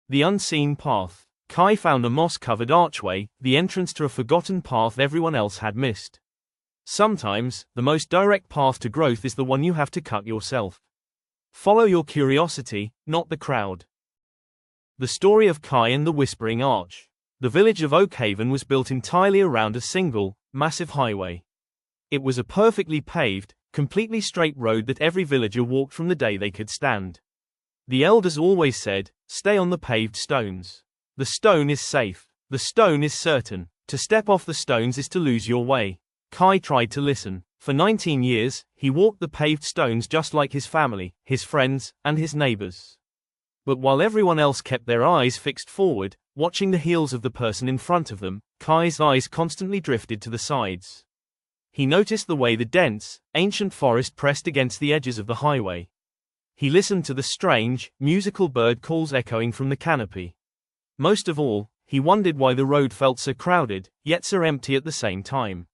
The unseen path. Kai found a moss-covered archway, the entrance to a forgotten path everyone else had missed. Sometimes, the most direct path to growth is the one you have to cut yourself. Follow your curiosity, not the crowd. The story of Kai and the Whispering Arch. The village of Oakhaven was built entirely around a single, massive highway. It was a perfectly paved, completely straight road that every villager walked from the day they could stand. The elders always said, "Stay on the paved stones. The stone is safe. The stone is certain. To step off the stones is to lose your way." Kai tried to listen. For 19 years, he walked the paved stones just like his family, his friends, and his neighbors. But while everyone else kept their eyes fixed forward, watching the heels of the person in front of them, Kai's eyes constantly drifted to the sides. He noticed the way the dense, ancient forest pressed against the edges of the highway. He listened to the strange, musical bird calls echoing from the canopy. Most of all, he wondered why the road felt so crowded, yet so empty at the same time.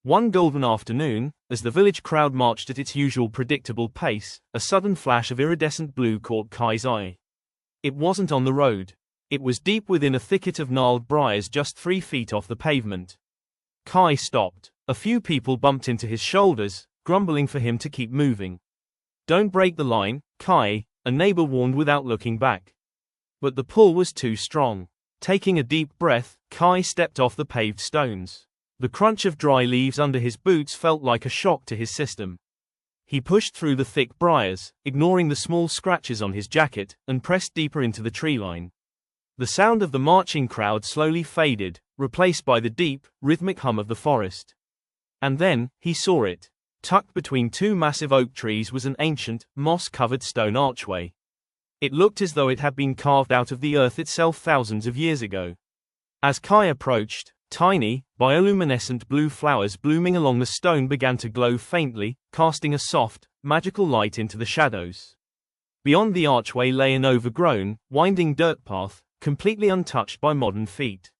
One golden afternoon, as the village crowd marched at its usual predictable pace, a sudden flash of iridescent blue caught Kai's eye. It wasn't on the road. It was deep within a thicket of gnarled briars just 3 feet off the pavement. Kai stopped. A few people bumped into his shoulders, grumbling for him to keep moving. "Don't break the line, Kai," a neighbor warned without looking back. But the pull was too strong. Taking a deep breath, Kai stepped off the paved stones. The crunch of dry leaves under his boots felt like a shock to his system. He pushed through the thick briars, ignoring the small scratches on his jacket, and pressed deeper into the tree line. The sound of the marching crowd slowly faded, replaced by the deep, rhythmic hum of the forest. And then, he saw it. Tucked between 2 massive oak trees was an ancient, moss-covered stone archway. It looked as though it had been carved out of the earth itself thousands of years ago. As Kai approached, tiny, bioluminescent blue flowers blooming along the stone began to glow faintly, casting a soft, magical light into the shadows. Beyond the archway lay an overgrown, winding dirt path, completely untouched by modern feet.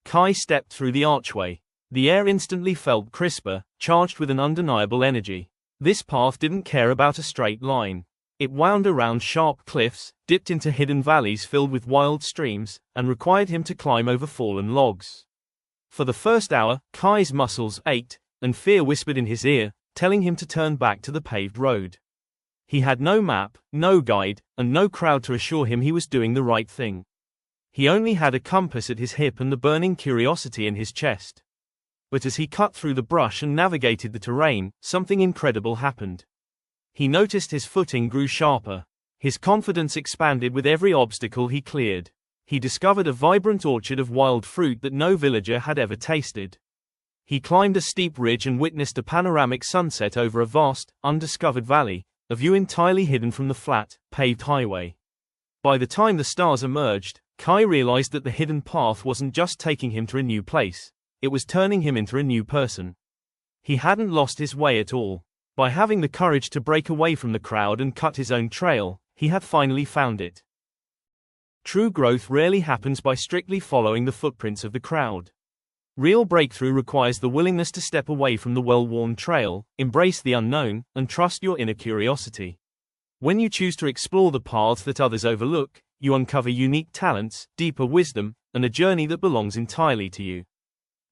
Kai stepped through the archway. The air instantly felt crisper, charged with an undeniable energy. This path didn't care about a straight line. It wound around sharp cliffs, dipped into hidden valleys filled with wild streams, and required him to climb over fallen logs. For the first hour, Kai's muscles ached, and fear whispered in his ear, telling him to turn back to the paved road. He had no map, no guide, and no crowd to assure him he was doing the right thing. He only had a compass at his hip and the burning curiosity in his chest. But as he cut through the brush and navigated the terrain, something incredible happened. He noticed his footing grew sharper. His confidence expanded with every obstacle he cleared. He discovered a vibrant orchard of wild fruit that no villager had ever tasted. He climbed a steep ridge and witnessed a panoramic sunset over a vast, undiscovered valley, a view entirely hidden from the flat, paved highway. By the time the stars emerged, Kai realized that the hidden path wasn't just taking him to a new place. It was turning him into a new person. He hadn't lost his way at all. By having the courage to break away from the crowd and cut his own trail, he had finally found it. True growth rarely happens by strictly following the footprints of the crowd. Real breakthrough requires the willingness to step away from the well-worn trail, embrace the unknown, and trust your inner curiosity. When you choose to explore the paths that others overlook, you uncover unique talents, deeper wisdom, and a journey that belongs entirely to you.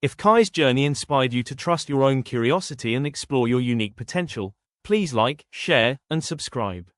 If Kai's journey inspired you to trust your own curiosity and explore your unique potential, please like, share, and subscribe.